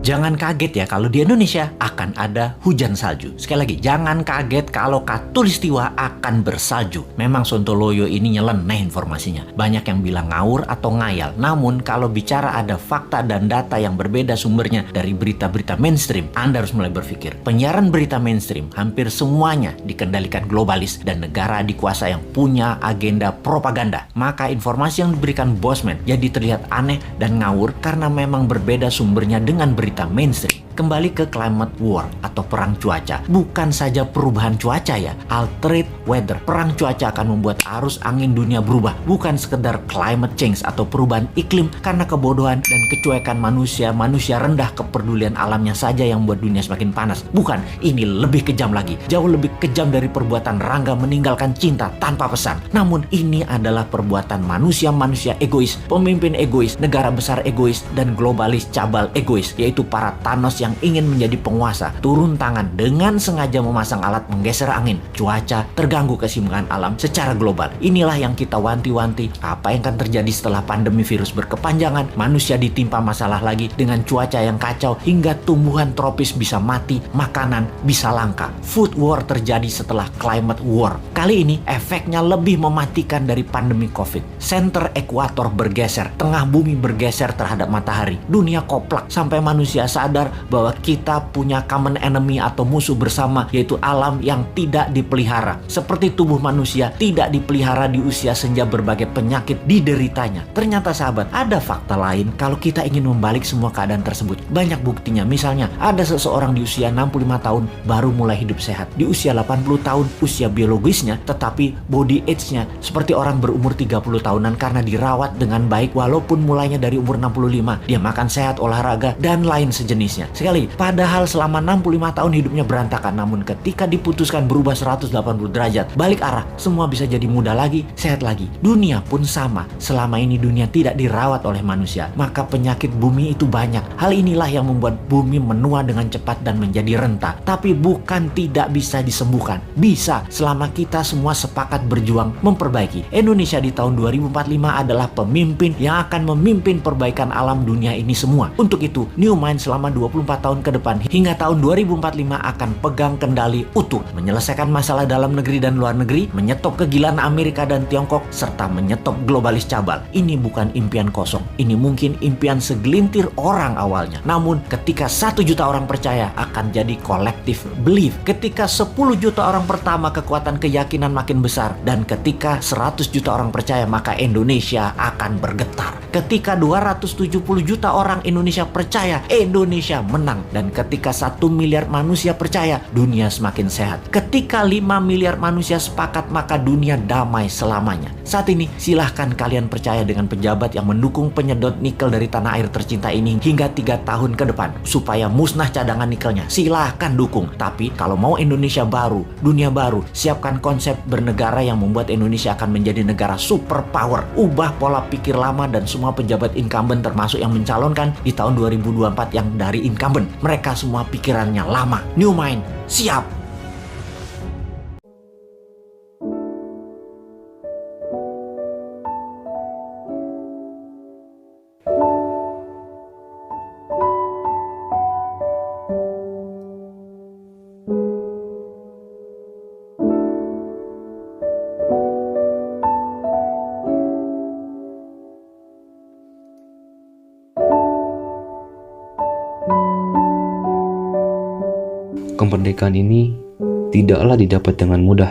Jangan kaget ya kalau di Indonesia akan ada hujan salju. Sekali lagi, jangan kaget kalau Katulistiwa akan bersalju. Memang Sontoloyo ini nyeleneh informasinya. Banyak yang bilang ngawur atau ngayal. Namun kalau bicara ada fakta dan data yang berbeda sumbernya dari berita-berita mainstream, Anda harus mulai berpikir. Penyiaran berita mainstream hampir semuanya dikendalikan globalis dan negara dikuasa yang punya agenda propaganda. Maka informasi yang diberikan Bosman jadi terlihat aneh dan ngawur karena memang berbeda sumbernya dengan berita mainstream. Kembali ke climate war atau perang cuaca. Bukan saja perubahan cuaca ya, altered weather. Perang cuaca akan membuat arus angin dunia berubah. Bukan sekedar climate change atau perubahan iklim karena kebodohan dan kecuekan manusia rendah kepedulian alamnya saja yang membuat dunia semakin panas. Bukan, ini lebih kejam lagi. Jauh lebih kejam dari perbuatan Rangga meninggalkan cinta tanpa pesan. Namun ini adalah perbuatan manusia egois, pemimpin egois, negara besar egois, dan globalis cabal egois, yaitu para Thanos yang ingin menjadi penguasa, turun tangan dengan sengaja memasang alat menggeser angin, cuaca, terganggu keseimbangan alam secara global. Inilah yang kita wanti-wanti. Apa yang akan terjadi setelah pandemi virus berkepanjangan, manusia ditimpa masalah lagi dengan cuaca yang kacau hingga tumbuhan tropis bisa mati, makanan bisa langka. Food war terjadi setelah climate war. Kali ini efeknya lebih mematikan dari pandemi COVID. Center ekuator bergeser, tengah bumi bergeser terhadap matahari. Dunia koplak sampai manusia sadar bahwa kita punya common enemy atau musuh bersama, yaitu alam yang tidak dipelihara. Seperti tubuh manusia tidak dipelihara di usia senja, berbagai penyakit dideritanya. Ternyata sahabat, ada fakta lain kalau kita ingin membalik semua keadaan tersebut. Banyak buktinya. Misalnya, ada seseorang di usia 65 tahun baru mulai hidup sehat. Di usia 80 tahun usia biologisnya, tetapi body age-nya seperti orang berumur 30 tahunan karena dirawat dengan baik walaupun mulainya dari umur 65. Dia makan sehat, olahraga, dan lain sejenisnya. Sekali, padahal selama 65 tahun hidupnya berantakan, namun ketika diputuskan berubah 180 derajat, balik arah, semua bisa jadi muda lagi, sehat lagi. Dunia pun sama. Selama ini dunia tidak dirawat oleh manusia, maka penyakit bumi itu banyak. Hal inilah yang membuat bumi menua dengan cepat dan menjadi renta. Tapi bukan tidak bisa disembuhkan. Bisa, selama kita semua sepakat berjuang memperbaiki. Indonesia di tahun 2045 adalah pemimpin yang akan memimpin perbaikan alam dunia ini semua. Untuk itu, New Mind selama 24 tahun ke depan hingga tahun 2045 akan pegang kendali utuh, menyelesaikan masalah dalam negeri dan luar negeri, menyetop kegilaan Amerika dan Tiongkok, serta menyetop globalis cabal. Ini bukan impian kosong. Ini mungkin impian segelintir orang awalnya. Namun ketika 1 juta orang percaya, akan jadi collective belief. Ketika 10 juta orang pertama, kekuatan keyakinan makin besar. Dan ketika 100 juta orang percaya, maka Indonesia akan bergetar. Ketika 270 juta orang Indonesia percaya, Indonesia menang. Dan ketika 1 miliar manusia percaya, dunia semakin sehat. Ketika 5 miliar manusia sepakat, maka dunia damai selamanya. Saat ini silahkan kalian percaya dengan pejabat yang mendukung penyedot nikel dari tanah air tercinta ini hingga 3 tahun ke depan supaya musnah cadangan nikelnya. Silahkan dukung. Tapi kalau mau Indonesia baru, dunia baru, siapkan konsep bernegara yang membuat Indonesia akan menjadi negara superpower. Ubah pola pikir lama dan semua pejabat incumbent termasuk yang mencalonkan di tahun 2024 yang dari incumbent. Mereka semua pikirannya lama. New Mind, siap! Kemerdekaan ini tidaklah didapat dengan mudah.